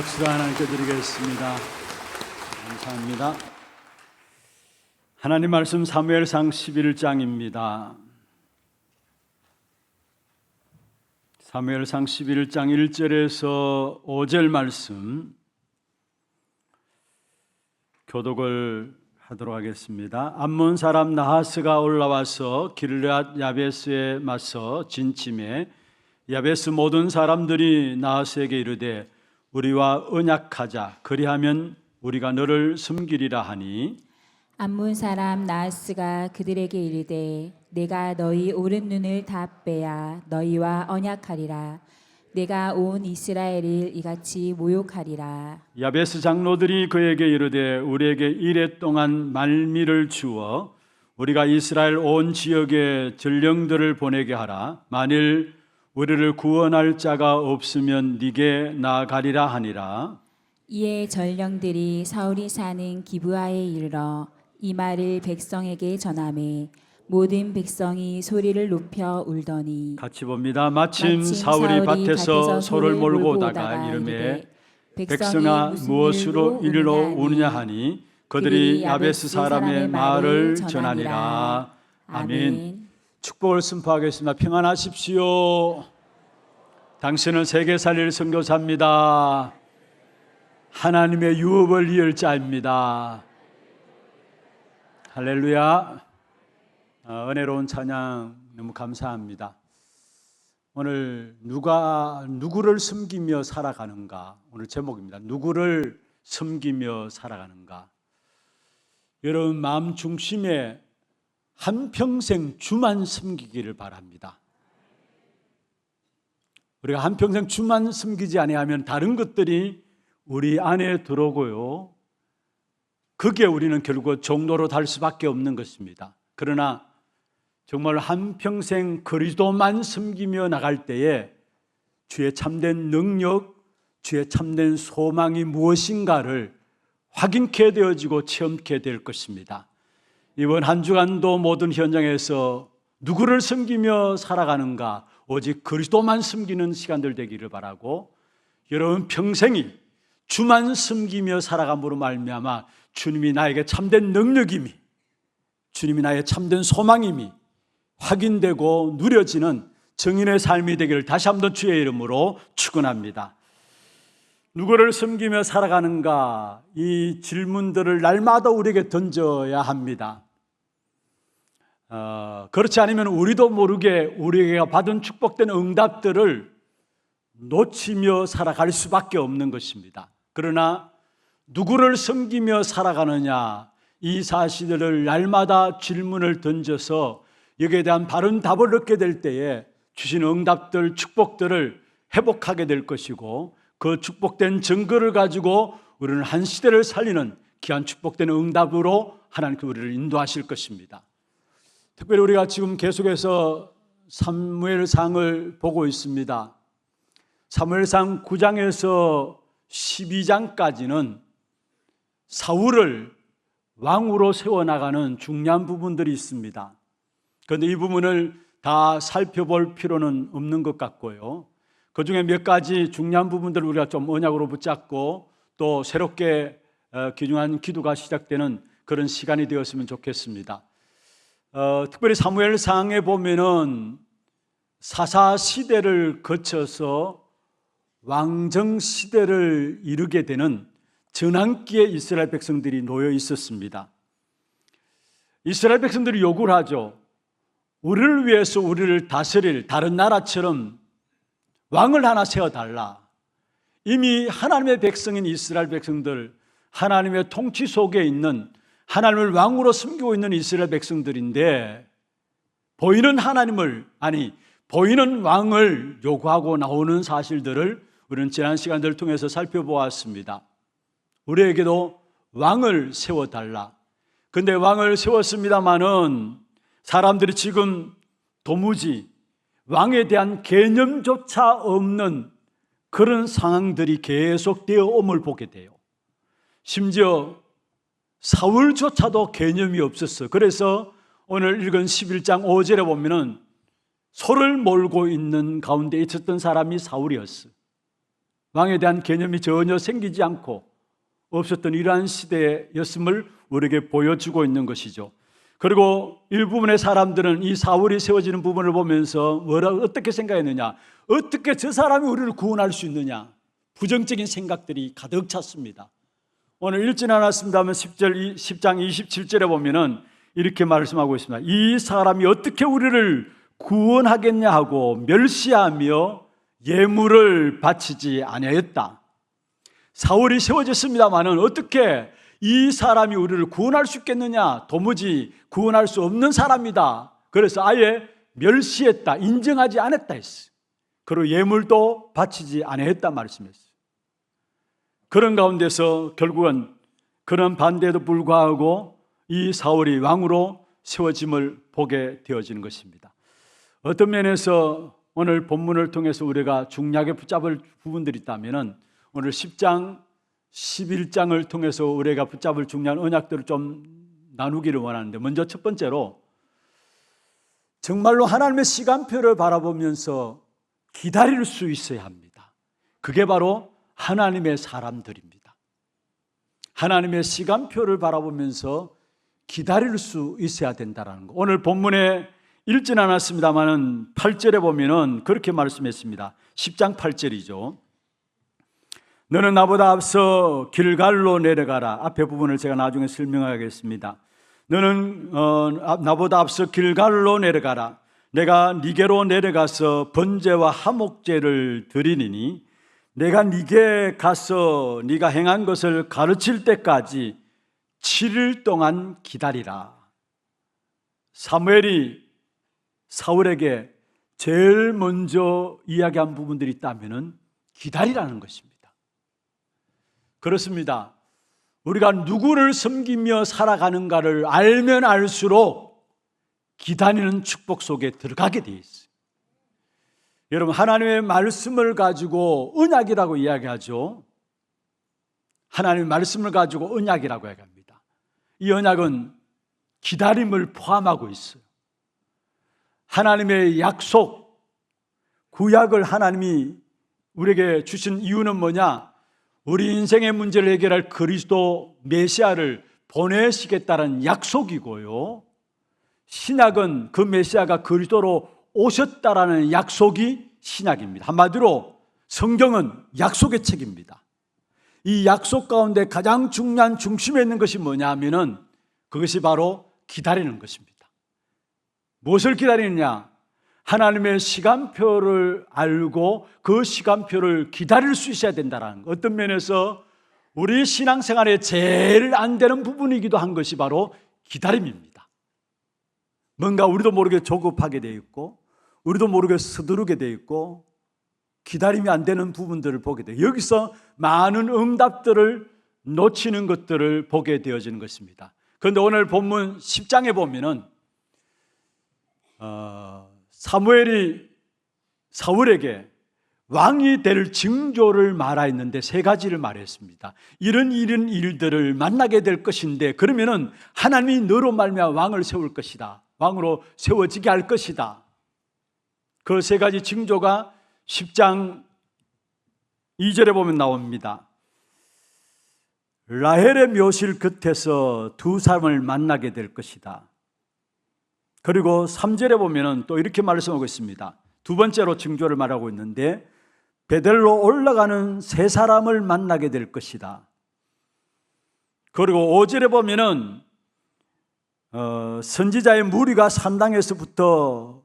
박수 하나님께 드리겠습니다. 감사합니다. 하나님 말씀 사무엘상 11장입니다. 사무엘상 11장 1절에서 5절 말씀 교독을 하도록 하겠습니다. 암몬 사람 나하스가 올라와서 길르앗 야베스에 맞서 진침해 야베스 모든 사람들이 나하스에게 이르되 우리와 언약하자 그리하면 우리가 너를 섬기리라 하니 암몬 사람 나하스가 그들에게 이르되 내가 너희 오른 눈을 다 빼야 너희와 언약하리라. 내가 온 이스라엘을 이같이 모욕하리라. 야베스 장로들이 그에게 이르되 우리에게 이레 동안 말미를 주어 우리가 이스라엘 온 지역에 전령들을 보내게 하라. 만일 우리를 구원할 자가 없으면 네게 나아가리라 하니라. 이에 전령들이 사울이 사는 기브아에 이르러 이 말을 백성에게 전하매 모든 백성이 소리를 높여 울더니 같이 봅니다. 마침 사울이 밭에서 소를 몰고 오다가 이르매 백성아 무엇으로 이리로 우느냐 하니 그들이 야베스 사람의 말을 전하니라. 아멘. 축복을 선포하겠습니다. 평안하십시오. 당신은 세계 살릴 선교사입니다. 하나님의 유업을 이을 자입니다. 할렐루야. 은혜로운 찬양 너무 감사합니다. 오늘 누가 누구를 섬기며 살아가는가, 오늘 제목입니다. 누구를 섬기며 살아가는가. 여러분 마음 중심에 한평생 주만 섬기기를 바랍니다. 우리가 한평생 주만 섬기지 아니하면 다른 것들이 우리 안에 들어오고요, 그게 우리는 결국 종로로 달 수밖에 없는 것입니다. 그러나 정말 한평생 그리스도만 섬기며 나갈 때에 주의 참된 능력, 주의 참된 소망이 무엇인가를 확인케 되어지고 체험케 될 것입니다. 이번 한 주간도 모든 현장에서 누구를 섬기며 살아가는가, 오직 그리스도만 섬기는 시간들 되기를 바라고, 여러분 평생이 주만 섬기며 살아감으로 말미암아 주님이 나에게 참된 능력임이, 주님이 나의 참된 소망임이 확인되고 누려지는 증인의 삶이 되기를 다시 한번 주의 이름으로 축원합니다. 누구를 섬기며 살아가는가, 이 질문들을 날마다 우리에게 던져야 합니다. 그렇지 않으면 우리도 모르게 우리에게 받은 축복된 응답들을 놓치며 살아갈 수밖에 없는 것입니다. 그러나 누구를 섬기며 살아가느냐, 이 사실을 날마다 질문을 던져서 여기에 대한 바른 답을 얻게 될 때에 주신 응답들, 축복들을 회복하게 될 것이고, 그 축복된 증거를 가지고 우리는 한 시대를 살리는 귀한 축복된 응답으로 하나님께 우리를 인도하실 것입니다. 특별히 우리가 지금 계속해서 사무엘상을 보고 있습니다. 사무엘상 9장에서 12장까지는 사울을 왕으로 세워나가는 중요한 부분들이 있습니다. 그런데 이 부분을 다 살펴볼 필요는 없는 것 같고요, 그 중에 몇 가지 중요한 부분들을 우리가 좀 언약으로 붙잡고 또 새롭게 귀중한 기도가 시작되는 그런 시간이 되었으면 좋겠습니다. 특별히 사무엘상에 보면은 사사 시대를 거쳐서 왕정 시대를 이루게 되는 전환기에 이스라엘 백성들이 놓여 있었습니다. 이스라엘 백성들이 요구를 하죠. 우리를 위해서 우리를 다스릴 다른 나라처럼 왕을 하나 세워달라. 이미 하나님의 백성인 이스라엘 백성들, 하나님의 통치 속에 있는 하나님을 왕으로 섬기고 있는 이스라엘 백성들인데 보이는 하나님을, 아니 보이는 왕을 요구하고 나오는 사실들을 우리는 지난 시간들을 통해서 살펴보았습니다. 우리에게도 왕을 세워달라. 근데 왕을 세웠습니다마는 사람들이 지금 도무지 왕에 대한 개념조차 없는 그런 상황들이 계속되어 옴을 보게 돼요. 심지어 사울조차도 개념이 없었어. 그래서 오늘 읽은 11장 5절에 보면은 소를 몰고 있는 가운데 있었던 사람이 사울이었어. 왕에 대한 개념이 전혀 생기지 않고 없었던 이러한 시대였음을 우리에게 보여주고 있는 것이죠. 그리고 일부분의 사람들은 이 사울이 세워지는 부분을 보면서 어떻게 생각했느냐, 어떻게 저 사람이 우리를 구원할 수 있느냐, 부정적인 생각들이 가득 찼습니다. 오늘 읽지는 않았습니다만 10장 27절에 보면은 이렇게 말씀하고 있습니다. 이 사람이 어떻게 우리를 구원하겠냐 하고 멸시하며 예물을 바치지 아니하였다. 사울이 세워졌습니다마는 어떻게 이 사람이 우리를 구원할 수 있겠느냐, 도무지 구원할 수 없는 사람이다. 그래서 아예 멸시했다, 인정하지 않았다 했어. 그리고 예물도 바치지 아니했다 말씀했어요. 그런 가운데서 결국은 그런 반대에도 불구하고 이 사울이 왕으로 세워짐을 보게 되어지는 것입니다. 어떤 면에서 오늘 본문을 통해서 우리가 중요하게 붙잡을 부분들이 있다면 오늘 10장, 11장을 통해서 우리가 붙잡을 중요한 언약들을 좀 나누기를 원하는데, 먼저 첫 번째로 정말로 하나님의 시간표를 바라보면서 기다릴 수 있어야 합니다. 그게 바로 하나님의 사람들입니다. 하나님의 시간표를 바라보면서 기다릴 수 있어야 된다는 거. 오늘 본문에 읽지는 않았습니다만 8절에 보면은 그렇게 말씀했습니다. 10장 8절이죠. 너는 나보다 앞서 길갈로 내려가라. 앞에 부분을 제가 나중에 설명하겠습니다. 너는 나보다 앞서 길갈로 내려가라. 내가 니게로 내려가서 번제와 화목제를 드리니 내가 니게 가서 네가 행한 것을 가르칠 때까지 7일 동안 기다리라. 사무엘이 사울에게 제일 먼저 이야기한 부분들이 있다면 기다리라는 것입니다. 그렇습니다. 우리가 누구를 섬기며 살아가는가를 알면 알수록 기다리는 축복 속에 들어가게 되어 있어요. 여러분, 하나님의 말씀을 가지고 언약이라고 이야기하죠. 하나님의 말씀을 가지고 언약이라고 이야기합니다. 이 언약은 기다림을 포함하고 있어요. 하나님의 약속, 구약을 하나님이 우리에게 주신 이유는 뭐냐? 우리 인생의 문제를 해결할 그리스도 메시아를 보내시겠다는 약속이고요, 신약은 그 메시아가 그리스도로 오셨다라는 약속이 신약입니다. 한마디로 성경은 약속의 책입니다. 이 약속 가운데 가장 중요한 중심에 있는 것이 뭐냐 하면은 그것이 바로 기다리는 것입니다. 무엇을 기다리느냐? 하나님의 시간표를 알고 그 시간표를 기다릴 수 있어야 된다는 것. 어떤 면에서 우리 신앙생활에 제일 안 되는 부분이기도 한 것이 바로 기다림입니다. 뭔가 우리도 모르게 조급하게 되어 있고 우리도 모르게 서두르게 되어 있고 기다림이 안 되는 부분들을 보게 돼요. 여기서 많은 응답들을 놓치는 것들을 보게 되어지는 것입니다. 그런데 오늘 본문 10장에 보면은 사무엘이 사울에게 왕이 될 징조를 말하였는데 세 가지를 말했습니다. 이런 일들을 만나게 될 것인데 그러면은 하나님이 너로 말미암아 왕을 세울 것이다. 왕으로 세워지게 할 것이다. 그 세 가지 징조가 10장 2절에 보면 나옵니다. 라헬의 묘실 끝에서 두 사람을 만나게 될 것이다. 그리고 3절에 보면은 또 이렇게 말씀하고 있습니다. 두 번째로 징조를 말하고 있는데 베델로 올라가는 세 사람을 만나게 될 것이다. 그리고 5절에 보면은 선지자의 무리가 산당에서부터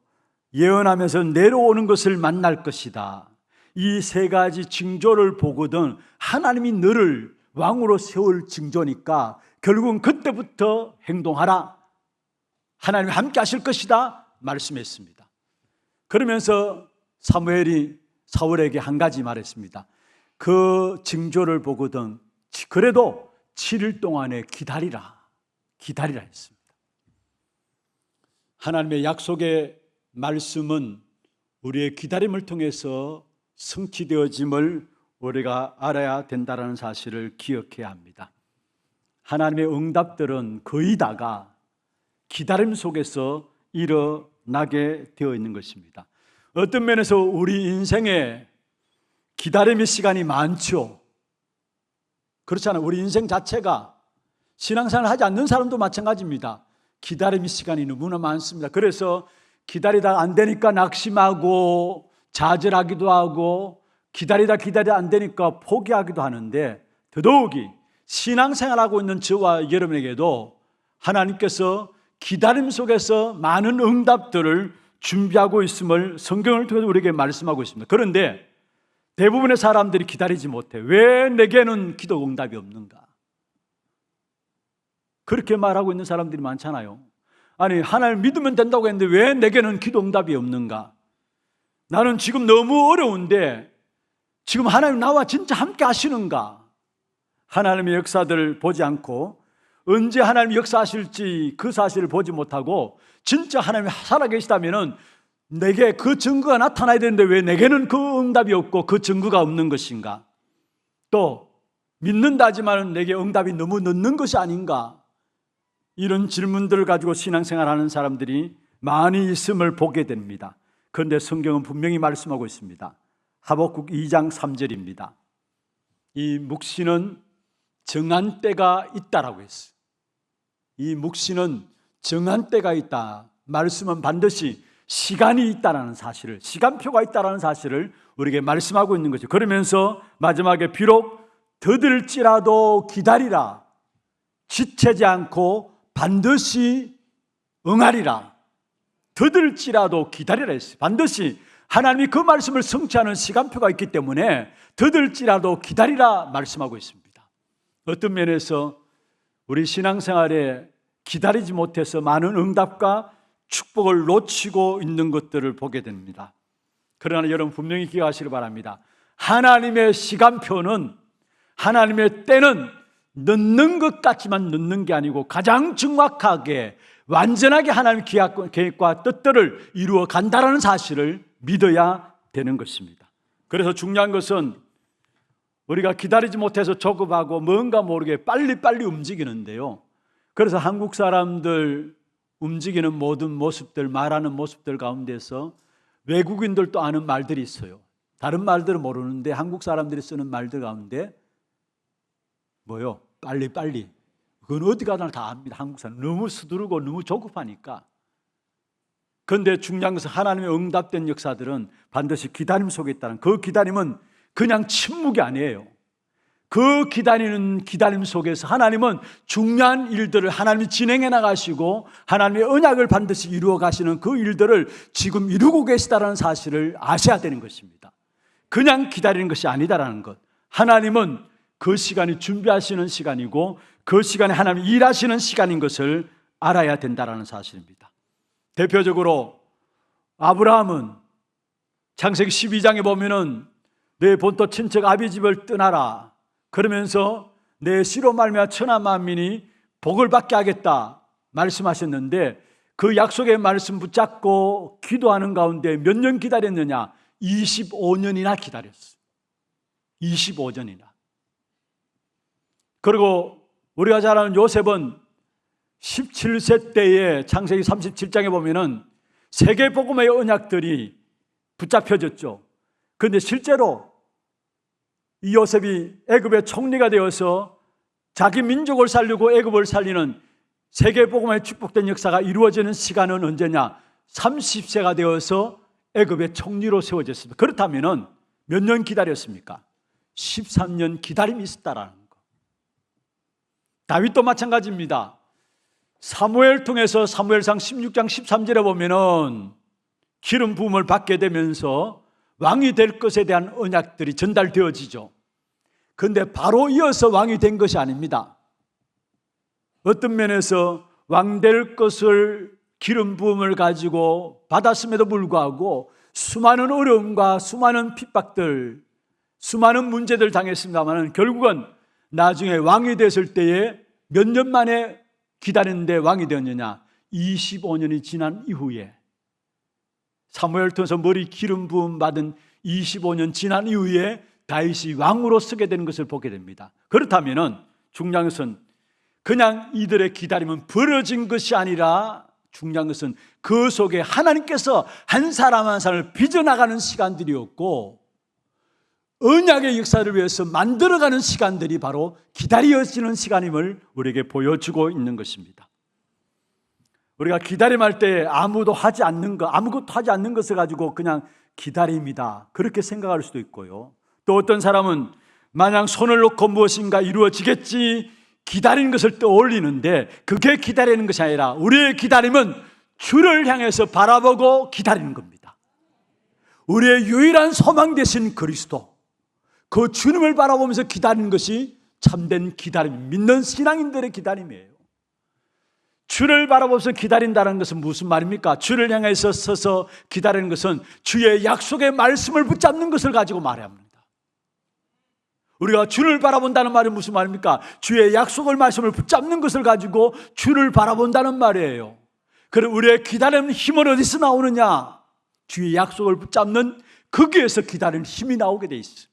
예언하면서 내려오는 것을 만날 것이다. 이 세 가지 징조를 보거든 하나님이 너를 왕으로 세울 징조니까 결국은 그때부터 행동하라. 하나님이 함께 하실 것이다 말씀했습니다. 그러면서 사무엘이 사울에게 한 가지 말했습니다. 그 징조를 보거든 그래도 7일 동안에 기다리라 했습니다. 하나님의 약속의 말씀은 우리의 기다림을 통해서 성취되어짐을 우리가 알아야 된다는 사실을 기억해야 합니다. 하나님의 응답들은 거의 다가 기다림 속에서 일어나게 되어 있는 것입니다. 어떤 면에서 우리 인생에 기다림의 시간이 많죠. 그렇잖아요. 우리 인생 자체가 신앙생활을 하지 않는 사람도 마찬가지입니다. 기다림의 시간이 너무나 많습니다. 그래서 기다리다 안 되니까 낙심하고 좌절하기도 하고 기다리다 안 되니까 포기하기도 하는데 더더욱이 신앙생활하고 있는 저와 여러분에게도 하나님께서 기다림 속에서 많은 응답들을 준비하고 있음을 성경을 통해서 우리에게 말씀하고 있습니다. 그런데 대부분의 사람들이 기다리지 못해. 왜 내게는 기도 응답이 없는가? 그렇게 말하고 있는 사람들이 많잖아요. 아니, 하나님 믿으면 된다고 했는데 왜 내게는 기도 응답이 없는가? 나는 지금 너무 어려운데 지금 하나님 나와 진짜 함께 하시는가? 하나님의 역사들을 보지 않고 언제 하나님이 역사하실지 그 사실을 보지 못하고 진짜 하나님이 살아계시다면 내게 그 증거가 나타나야 되는데 왜 내게는 그 응답이 없고 그 증거가 없는 것인가? 또 믿는다 하지만 내게 응답이 너무 늦는 것이 아닌가? 이런 질문들을 가지고 신앙생활하는 사람들이 많이 있음을 보게 됩니다. 그런데 성경은 분명히 말씀하고 있습니다. 하박국 2장 3절입니다. 이 묵시는 정한 때가 있다라고 했어요. 이 묵시는 정한 때가 있다. 말씀은 반드시 시간이 있다라는 사실을, 시간표가 있다라는 사실을 우리에게 말씀하고 있는 거죠. 그러면서 마지막에 비록 더딜지라도 기다리라. 지체지 않고 반드시 응하리라. 더딜지라도 기다리라 했어요. 반드시 하나님이 그 말씀을 성취하는 시간표가 있기 때문에 더딜지라도 기다리라 말씀하고 있습니다. 어떤 면에서 우리 신앙생활에 기다리지 못해서 많은 응답과 축복을 놓치고 있는 것들을 보게 됩니다. 그러나 여러분 분명히 기억하시길 바랍니다. 하나님의 시간표는, 하나님의 때는 늦는 것 같지만 늦는 게 아니고 가장 정확하게 완전하게 하나님의 계획과 뜻들을 이루어 간다는 사실을 믿어야 되는 것입니다. 그래서 중요한 것은 우리가 기다리지 못해서 조급하고 뭔가 모르게 빨리빨리 움직이는데요. 그래서 한국 사람들 움직이는 모든 모습들, 말하는 모습들 가운데서 외국인들도 아는 말들이 있어요. 다른 말들은 모르는데 한국 사람들이 쓰는 말들 가운데 뭐요? 빨리빨리. 그건 어디 가나 다 압니다. 한국 사람 너무 서두르고 너무 조급하니까. 그런데 중요한 것은 하나님의 응답된 역사들은 반드시 기다림 속에 있다는, 그 기다림은 그냥 침묵이 아니에요. 그 기다리는 기다림 속에서 하나님은 중요한 일들을 하나님이 진행해 나가시고 하나님의 언약을 반드시 이루어 가시는 그 일들을 지금 이루고 계시다는 사실을 아셔야 되는 것입니다. 그냥 기다리는 것이 아니다라는 것. 하나님은 그 시간이 준비하시는 시간이고 그 시간에 하나님 일하시는 시간인 것을 알아야 된다는 사실입니다. 대표적으로 아브라함은 창세기 12장에 보면은 내 본토 친척 아비 집을 떠나라. 그러면서 내 씨로 말미암아 천하 만민이 복을 받게 하겠다 말씀하셨는데 그 약속의 말씀 붙잡고 기도하는 가운데 몇 년 기다렸느냐? 25년이나 기다렸어요. 25년이나. 그리고 우리가 잘 아는 요셉은 17세 때에 창세기 37장에 보면은 세계복음의 언약들이 붙잡혀졌죠. 그런데 실제로 이 요셉이 애굽의 총리가 되어서 자기 민족을 살리고 애굽을 살리는 세계복음의 축복된 역사가 이루어지는 시간은 언제냐? 30세가 되어서 애굽의 총리로 세워졌습니다. 그렇다면 몇 년 기다렸습니까? 13년 기다림이 있었다라는 거. 다윗도 마찬가지입니다. 사무엘 통해서 사무엘상 16장 13절에 보면은 기름 부음을 받게 되면서 왕이 될 것에 대한 언약들이 전달되어지죠. 그런데 바로 이어서 왕이 된 것이 아닙니다. 어떤 면에서 왕 될 것을 기름 부음을 가지고 받았음에도 불구하고 수많은 어려움과 수많은 핍박들, 수많은 문제들 당했습니다만 결국은 나중에 왕이 됐을 때에 몇 년 만에 기다렸는데 왕이 되었느냐? 25년이 지난 이후에, 사무엘 통해서 머리 기름 부음 받은 25년 지난 이후에 다윗이 왕으로 서게 되는 것을 보게 됩니다. 그렇다면 중요한 것은 그냥 이들의 기다림은 벌어진 것이 아니라 중요한 것은 그 속에 하나님께서 한 사람 한 사람을 빚어나가는 시간들이었고 언약의 역사를 위해서 만들어가는 시간들이 바로 기다려지는 시간임을 우리에게 보여주고 있는 것입니다. 우리가 기다림할 때 아무것도 하지 않는 것을 가지고 그냥 기다림이다 그렇게 생각할 수도 있고요. 또 어떤 사람은 마냥 손을 놓고 무엇인가 이루어지겠지 기다리는 것을 떠올리는데 그게 기다리는 것이 아니라 우리의 기다림은 주를 향해서 바라보고 기다리는 겁니다. 우리의 유일한 소망 되신 그리스도, 그 주님을 바라보면서 기다리는 것이 참된 기다림, 믿는 신앙인들의 기다림이에요. 주를 바라보면서 기다린다는 것은 무슨 말입니까? 주를 향해서 서서 기다리는 것은 주의 약속의 말씀을 붙잡는 것을 가지고 말해야 합니다. 우리가 주를 바라본다는 말은 무슨 말입니까? 주의 약속을 말씀을 붙잡는 것을 가지고 주를 바라본다는 말이에요. 그럼 우리의 기다리는 힘은 어디서 나오느냐? 주의 약속을 붙잡는 거기에서 기다리는 힘이 나오게 돼 있어요.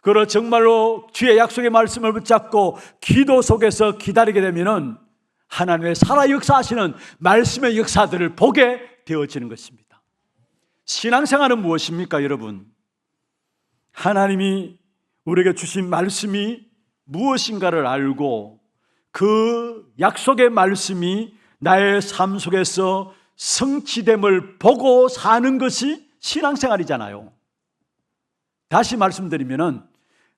그러 정말로 주의 약속의 말씀을 붙잡고 기도 속에서 기다리게 되면은 하나님의 살아 역사하시는 말씀의 역사들을 보게 되어지는 것입니다. 신앙생활은 무엇입니까, 여러분? 하나님이 우리에게 주신 말씀이 무엇인가를 알고 그 약속의 말씀이 나의 삶 속에서 성취됨을 보고 사는 것이 신앙생활이잖아요. 다시 말씀드리면은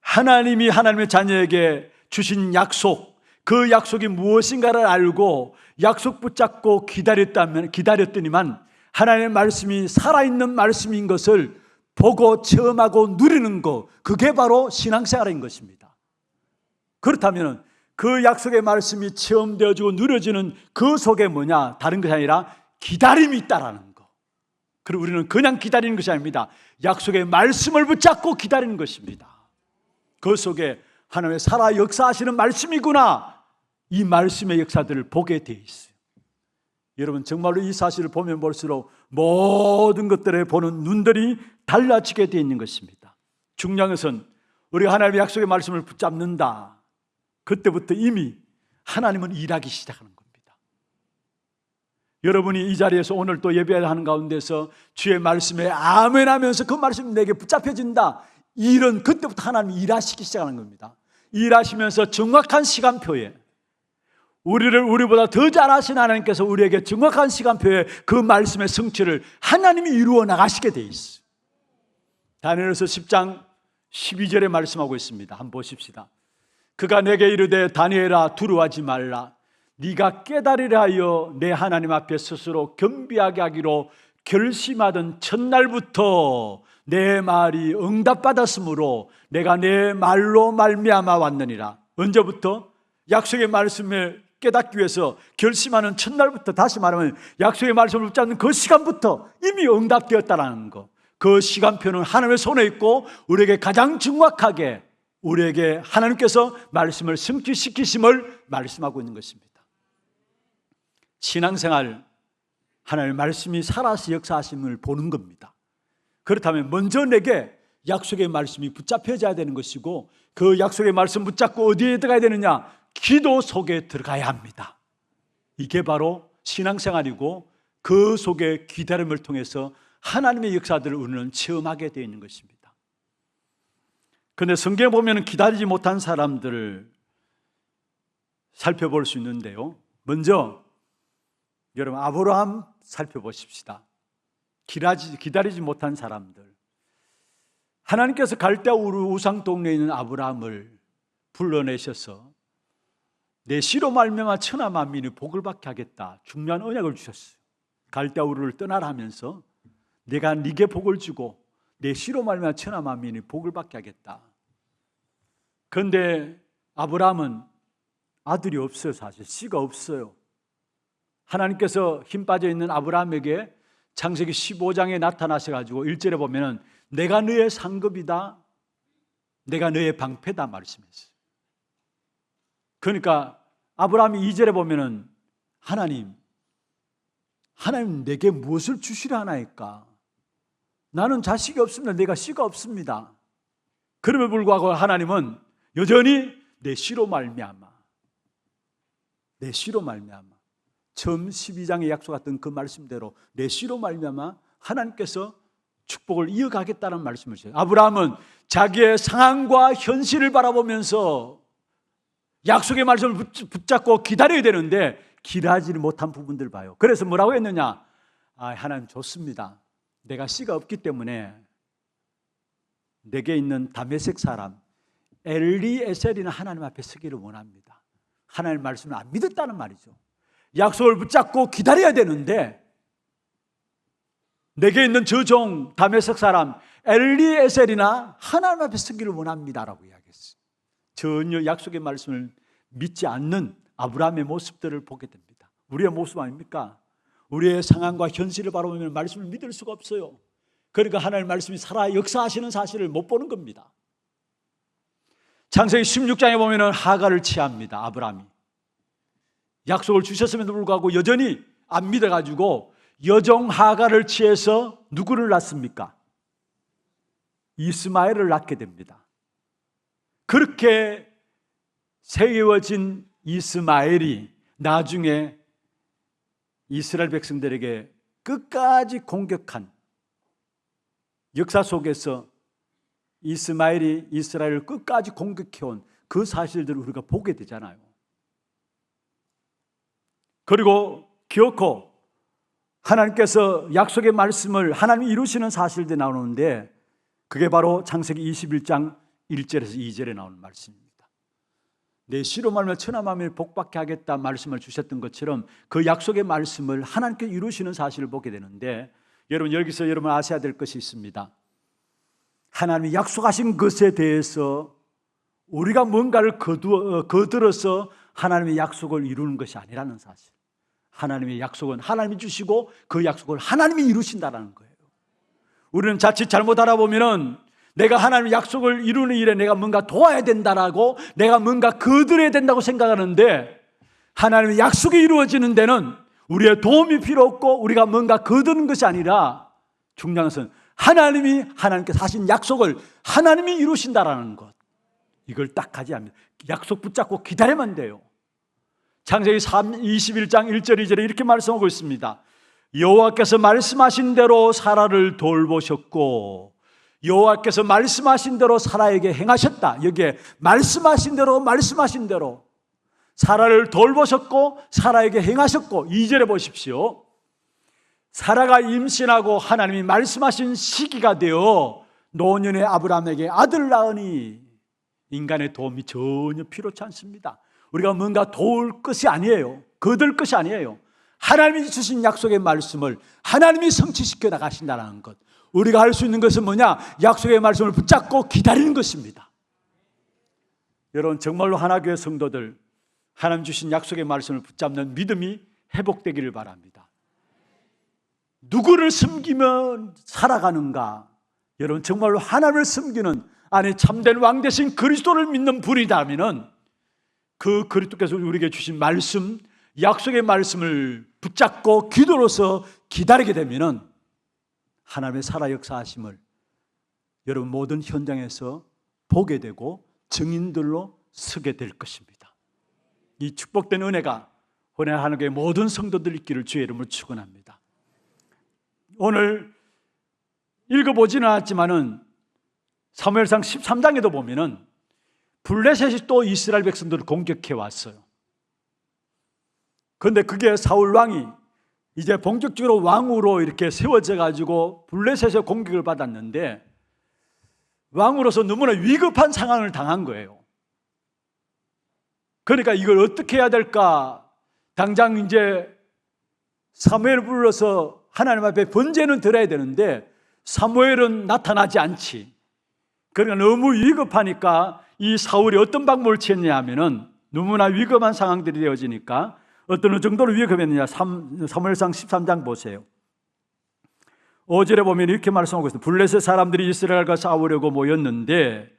하나님이 하나님의 자녀에게 주신 약속, 그 약속이 무엇인가를 알고 약속 붙잡고 기다렸더니만 하나님의 말씀이 살아있는 말씀인 것을 보고 체험하고 누리는 것, 그게 바로 신앙생활인 것입니다. 그렇다면 그 약속의 말씀이 체험되어지고 누려지는 그 속에 뭐냐? 다른 것이 아니라 기다림이 있다라는 것. 그리고 우리는 그냥 기다리는 것이 아닙니다. 약속의 말씀을 붙잡고 기다리는 것입니다. 그 속에 하나님의 살아 역사하시는 말씀이구나, 이 말씀의 역사들을 보게 돼 있어요. 여러분 정말로 이 사실을 보면 볼수록 모든 것들을 보는 눈들이 달라지게 되어 있는 것입니다. 중요한 것은 우리가 하나님의 약속의 말씀을 붙잡는다, 그때부터 이미 하나님은 일하기 시작하는 겁니다. 여러분이 이 자리에서 오늘 또 예배하는 가운데서 주의 말씀에 아멘 하면서 그 말씀이 내게 붙잡혀진다, 이런 그때부터 하나님이 일하시기 시작하는 겁니다. 일하시면서 정확한 시간표에 우리보다 더 잘하신 하나님께서 우리에게 정확한 시간표에 그 말씀의 성취를 하나님이 이루어 나가시게 돼 있어요. 다니엘서 10장 12절에 말씀하고 있습니다. 한번 보십시다. 그가 내게 이르되 다니엘아 두려워하지 말라. 네가 깨달으려 하여 내 하나님 앞에 스스로 겸비하게 하기로 결심하던 첫날부터 내 말이 응답받았으므로 내가 내 말로 말미암아 왔느니라. 언제부터? 약속의 말씀을 깨닫기 위해서 결심하는 첫날부터, 다시 말하면 약속의 말씀을 붙잡는 그 시간부터 이미 응답되었다는 것. 그 시간표는 하나님의 손에 있고 우리에게 가장 정확하게 우리에게 하나님께서 말씀을 성취시키심을 말씀하고 있는 것입니다. 신앙생활, 하나님의 말씀이 살아서 역사하심을 보는 겁니다. 그렇다면 먼저 내게 약속의 말씀이 붙잡혀져야 되는 것이고, 그 약속의 말씀 붙잡고 어디에 들어가야 되느냐? 기도 속에 들어가야 합니다. 이게 바로 신앙생활이고 그 속에 기다림을 통해서 하나님의 역사들을 우리는 체험하게 되어 있는 것입니다. 그런데 성경에 보면 기다리지 못한 사람들, 살펴볼 수 있는데요. 먼저 여러분 아브라함 살펴보십시다. 기다리지 못한 사람들. 하나님께서 갈대아 우르 우상 동네에 있는 아브라함을 불러내셔서 내 씨로 말미암아 천하 만민이 복을 받게 하겠다. 중요한 언약을 주셨어요. 갈대아 우르를 떠나라 하면서 내가 네게 복을 주고 내 씨로 말미암아 천하 만민이 복을 받게 하겠다. 그런데 아브라함은 아들이 없어요. 사실 씨가 없어요. 하나님께서 힘 빠져 있는 아브라함에게 창세기 15장에 나타나셔가지고 1절에 보면은 내가 너의 상급이다, 내가 너의 방패다 말씀했어요. 그러니까 아브라함이 2절에 보면은 하나님 내게 무엇을 주시려 하나이까? 나는 자식이 없습니다. 내가 씨가 없습니다. 그럼에도 불구하고 하나님은 여전히 내 씨로 말미암아 처음 12장에 약속했던 그 말씀대로 내 씨로 말미암아 하나님께서 축복을 이어가겠다는 말씀을 주세요. 아브라함은 자기의 상황과 현실을 바라보면서 약속의 말씀을 붙잡고 기다려야 되는데 기다리지 못한 부분들 봐요. 그래서 뭐라고 했느냐? 하나님 좋습니다. 내가 씨가 없기 때문에 내게 있는 다메섹 사람 엘리에셀이나 하나님 앞에 서기를 원합니다. 하나님의 말씀을 안 믿었다는 말이죠. 약속을 붙잡고 기다려야 되는데 내게 있는 저 종 다메섹 사람 엘리에셀이나 하나님 앞에 서기를 원합니다라고 이야기했어요. 전혀 약속의 말씀을 믿지 않는 아브라함의 모습들을 보게 됩니다. 우리의 모습 아닙니까? 우리의 상황과 현실을 바라보면 말씀을 믿을 수가 없어요. 그러니까 하나님의 말씀이 살아 역사하시는 사실을 못 보는 겁니다. 창세기 16장에 보면 하갈을 취합니다. 아브라함이 약속을 주셨음에도 불구하고 여전히 안 믿어가지고 여종 하갈을 취해서 누구를 낳습니까? 이스마엘을 낳게 됩니다. 그렇게 세워진 이스마엘이 나중에 이스라엘 백성들에게 끝까지 공격한 역사 속에서 이스마엘이 이스라엘을 끝까지 공격해온 그 사실들을 우리가 보게 되잖아요. 그리고 기어코 하나님께서 약속의 말씀을 하나님이 이루시는 사실들이 나오는데 그게 바로 창세기 21장 1절에서 2절에 나오는 말씀입니다. 내 씨로 말미암아 천하 만민을 복받게 하겠다 말씀을 주셨던 것처럼 그 약속의 말씀을 하나님께 이루시는 사실을 보게 되는데 여러분 여기서 여러분 아셔야 될 것이 있습니다. 하나님이 약속하신 것에 대해서 우리가 뭔가를 거들어서 하나님의 약속을 이루는 것이 아니라는 사실. 하나님의 약속은 하나님이 주시고 그 약속을 하나님이 이루신다는 거예요. 우리는 자칫 잘못 알아보면은 내가 하나님의 약속을 이루는 일에 내가 뭔가 도와야 된다라고 내가 뭔가 거들어야 된다고 생각하는데 하나님의 약속이 이루어지는 데는 우리의 도움이 필요 없고 우리가 뭔가 거두는 것이 아니라 중요한 것은 하나님께서 하신 약속을 하나님이 이루신다라는 것. 이걸 딱 가지합니다. 약속 붙잡고 기다리면 돼요. 창세기 21장 1절 2절에 이렇게 말씀하고 있습니다. 여호와께서 말씀하신 대로 사라를 돌보셨고 여호와께서 말씀하신 대로 사라에게 행하셨다. 여기에 말씀하신 대로 사라를 돌보셨고 사라에게 행하셨고 2절에 보십시오. 사라가 임신하고 하나님이 말씀하신 시기가 되어 노년의 아브라함에게 아들을 낳으니 인간의 도움이 전혀 필요치 않습니다. 우리가 뭔가 도울 것이 아니에요. 거둘 것이 아니에요. 하나님이 주신 약속의 말씀을 하나님이 성취시켜 나가신다는 것. 우리가 할 수 있는 것은 뭐냐? 약속의 말씀을 붙잡고 기다리는 것입니다. 여러분 정말로 하나교회 성도들 하나님 주신 약속의 말씀을 붙잡는 믿음이 회복되기를 바랍니다. 누구를 숨기면 살아가는가? 여러분 정말로 하나님을 숨기는 안에 참된 왕 대신 그리스도를 믿는 분이라면 그 그리스도께서 우리에게 주신 말씀, 약속의 말씀을 붙잡고 기도로서 기다리게 되면 하나님의 살아 역사하심을 여러분 모든 현장에서 보게 되고 증인들로 서게 될 것입니다. 이 축복된 은혜가 오늘 하나님의 모든 성도들 있기를 주의 이름으로 축원합니다. 오늘 읽어보지는 않았지만은 사무엘상 13장에도 보면은 블레셋이 또 이스라엘 백성들을 공격해 왔어요. 그런데 그게 사울 왕이 이제 본격적으로 왕으로 이렇게 세워져 가지고 블레셋의 공격을 받았는데 왕으로서 너무나 위급한 상황을 당한 거예요. 그러니까 이걸 어떻게 해야 될까? 당장 이제 사무엘을 불러서 하나님 앞에 번제는 드려야 되는데 사무엘은 나타나지 않지. 그러니까 너무 위급하니까 이 사울이 어떤 방법을 취했냐 하면은 너무나 위급한 상황들이 되어지니까 어떤 정도로 위급했느냐. 사무엘상 13장 보세요. 5절에 보면 이렇게 말씀하고 있습니다. 블레셋 사람들이 이스라엘과 싸우려고 모였는데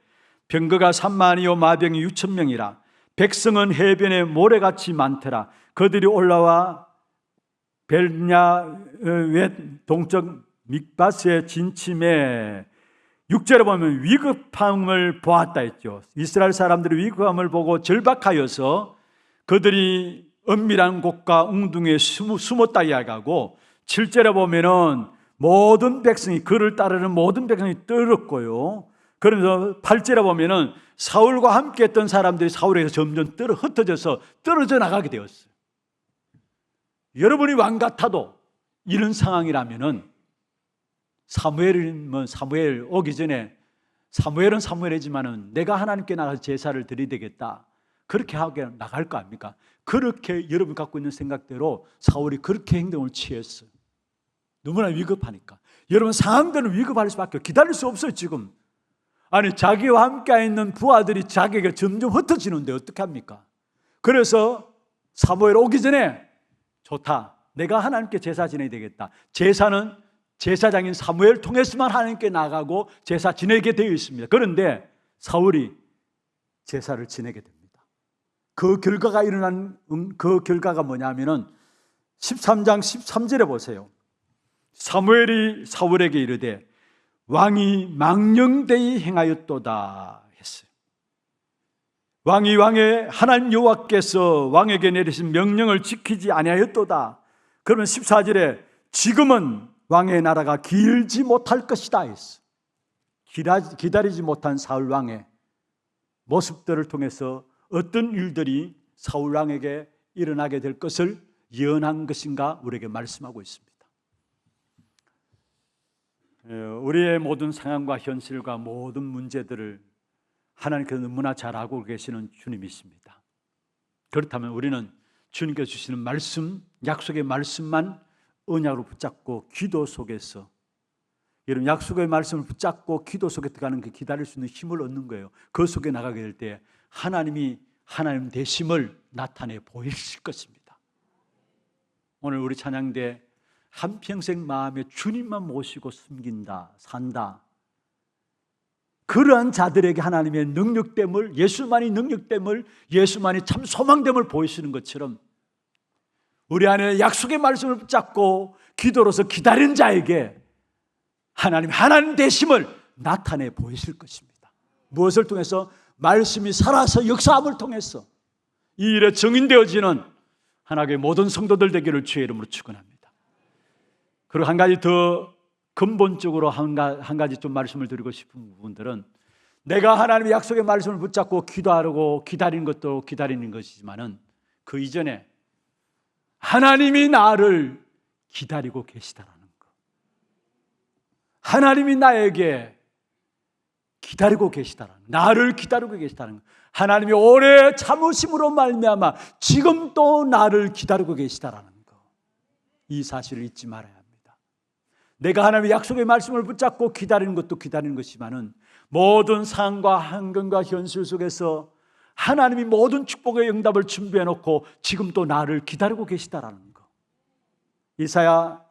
병거가 3만이요 마병이 6천 명이라. 백성은 해변에 모래같이 많더라. 그들이 올라와 벨냐웻 동쪽 믹바스에 진침해. 6절에 보면 위급함을 보았다 했죠. 이스라엘 사람들이 위급함을 보고 절박하여서 그들이 은밀한 곳과 웅둥이에 숨었다 이야기하고 7절에 보면은 모든 백성이 그를 따르는 모든 백성이 떨었고요. 그러면서 8절에 보면은 사울과 함께 했던 사람들이 사울에서 점점 흩어져서 떨어져 나가게 되었어요. 여러분이 왕 같아도 이런 상황이라면은 사무엘 오기 전에 사무엘은 사무엘이지만은 내가 하나님께 나가서 제사를 드리되겠다. 그렇게 하게 나갈 거 아닙니까? 그렇게 여러분 갖고 있는 생각대로 사울이 그렇게 행동을 취했어요. 너무나 위급하니까. 여러분 상황들은 위급할 수밖에 기다릴 수 없어요 지금. 아니 자기와 함께 있는 부하들이 자기에게 점점 흩어지는데 어떻게 합니까? 그래서 사무엘 오기 전에 좋다. 내가 하나님께 제사 지내야 되겠다. 제사는 제사장인 사무엘 통해서만 하나님께 나가고 제사 지내게 되어 있습니다. 그런데 사울이 제사를 지내게 됩니다. 그 결과가 일어난 그 결과가 뭐냐면은 13장 13절에 보세요. 사무엘이 사울에게 이르되 왕이 망령되이 행하였도다 했어요. 왕이 왕의 하나님 여호와께서 왕에게 내리신 명령을 지키지 아니하였도다. 그러면 14절에 지금은 왕의 나라가 길지 못할 것이다 했어요. 기다리지 못한 사울 왕의 모습들을 통해서 어떤 일들이 사울 왕에게 일어나게 될 것을 예언한 것인가 우리에게 말씀하고 있습니다. 우리의 모든 상황과 현실과 모든 문제들을 하나님께서 너무나 잘 알고 계시는 주님이십니다. 그렇다면 우리는 주님께서 주시는 말씀, 약속의 말씀만 언약으로 붙잡고 기도 속에서, 여러분 약속의 말씀을 붙잡고 기도 속에 들어가는 그 기다릴 수 있는 힘을 얻는 거예요. 그 속에 나가게 될 때 하나님이 하나님 되심을 나타내 보이실 것입니다. 오늘 우리 찬양대 한평생 마음에 주님만 모시고 숨긴다, 산다. 그러한 자들에게 하나님의 능력됨을, 예수만이 능력됨을, 예수만이 참 소망됨을 보이시는 것처럼 우리 안에 약속의 말씀을 붙잡고 기도로서 기다린 자에게 하나님 되심을 나타내 보이실 것입니다. 무엇을 통해서? 말씀이 살아서 역사함을 통해서 이 일에 증인되어지는 하나님의 모든 성도들 되기를 주의 이름으로 축원합니다. 그리고 한 가지 더 근본적으로 한 가지 좀 말씀을 드리고 싶은 부분들은, 내가 하나님의 약속의 말씀을 붙잡고 기도하려고 기다리는 것도 기다리는 것이지만은 그 이전에 하나님이 나를 기다리고 계시다라는 것, 하나님이 나에게 기다리고 계시다라는, 나를 기다리고 계시다는 것, 하나님이 오래 참으심으로 말미암아 지금 또 나를 기다리고 계시다라는 것, 이 사실을 잊지 말아야 합니다. 내가 하나님의 약속의 말씀을 붙잡고 기다리는 것도 기다리는 것이지만은 모든 상황과 환경과 현실 속에서 하나님이 모든 축복의 응답을 준비해 놓고 지금 또 나를 기다리고 계시다라는 것. 이사야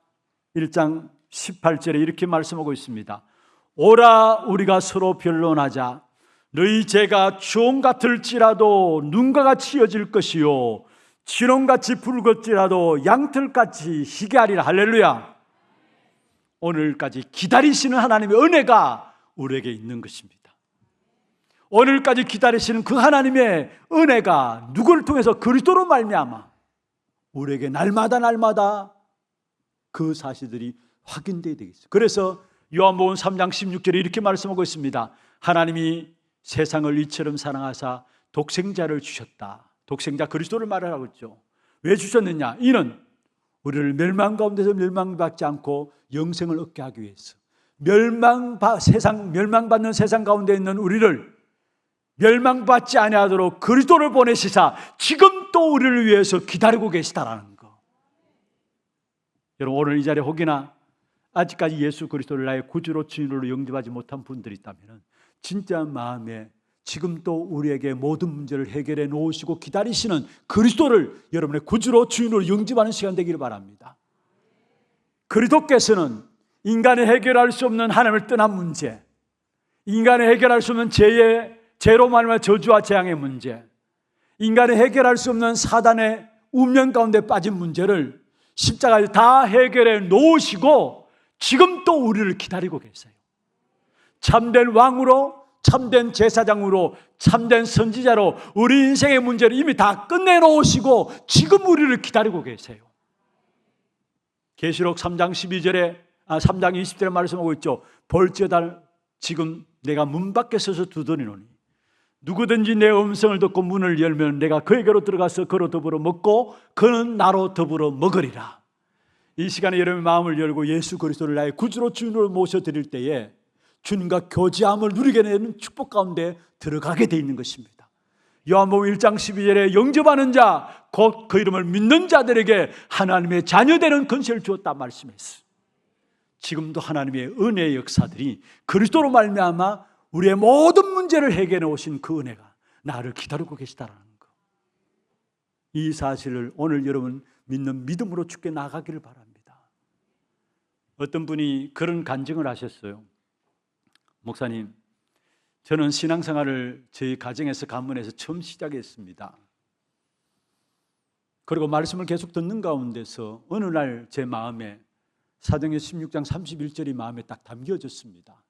1장 18절에 이렇게 말씀하고 있습니다. 오라 우리가 서로 변론하자. 너희 죄가 주홍 같을지라도 눈과 같이 여질 것이요 진홍같이 붉을지라도 양털같이 희게 하리라. 할렐루야. 오늘까지 기다리시는 하나님의 은혜가 우리에게 있는 것입니다. 오늘까지 기다리시는 그 하나님의 은혜가 누구를 통해서? 그리스도로 말미암아 우리에게 날마다 그 사실들이 확인되어야 되겠어요. 그래서 요한복음 3장 16절에 이렇게 말씀하고 있습니다. 하나님이 세상을 이처럼 사랑하사 독생자를 주셨다. 독생자 그리스도를 말하고 있죠. 왜 주셨느냐? 이는 우리를 멸망 가운데서 멸망받지 않고 영생을 얻게 하기 위해서, 멸망받는 세상 가운데 있는 우리를 멸망받지 아니하도록 그리스도를 보내시사 지금 또 우리를 위해서 기다리고 계시다라는 거. 여러분, 오늘 이 자리에 혹여나 아직까지 예수 그리스도를 나의 구주로 주인으로 영접하지 못한 분들이 있다면 진짜 마음에 지금 또 우리에게 모든 문제를 해결해 놓으시고 기다리시는 그리스도를 여러분의 구주로 주인으로 영접하는 시간 되기를 바랍니다. 그리스도께서는 인간이 해결할 수 없는 하나님을 떠난 문제, 인간이 해결할 수 없는 죄로 말미암아 저주와 재앙의 문제, 인간이 해결할 수 없는 사단의 운명 가운데 빠진 문제를 십자가에 다 해결해 놓으시고 지금 또 우리를 기다리고 계세요. 참된 왕으로, 참된 제사장으로, 참된 선지자로 우리 인생의 문제를 이미 다 끝내놓으시고 지금 우리를 기다리고 계세요. 계시록 3장 20절에 말씀하고 있죠. 볼지어다 지금 내가 문 밖에 서서 두드리노니 누구든지 내 음성을 듣고 문을 열면 내가 그에게로 들어가서 그로 더불어 먹고 그는 나로 더불어 먹으리라. 이 시간에 여러분의 마음을 열고 예수 그리스도를 나의 구주로 주인으로 모셔드릴 때에 주님과 교제함을 누리게 되는 축복 가운데 들어가게 돼 있는 것입니다. 요한복음 1장 12절에 영접하는 자 곧 그 이름을 믿는 자들에게 하나님의 자녀되는 권세를 주었다 말씀했어요. 지금도 하나님의 은혜의 역사들이 그리스도로 말미암아 우리의 모든 문제를 해결해 오신 그 은혜가 나를 기다리고 계시다는 것, 이 사실을 오늘 여러분 믿는 믿음으로 주께 나가기를 바랍니다. 어떤 분이 그런 간증을 하셨어요. 목사님, 저는 신앙생활을 저희 가정에서 가문에서 처음 시작했습니다. 그리고 말씀을 계속 듣는 가운데서 어느 날 제 마음에 사도행전 16장 31절이 마음에 딱 담겨졌습니다.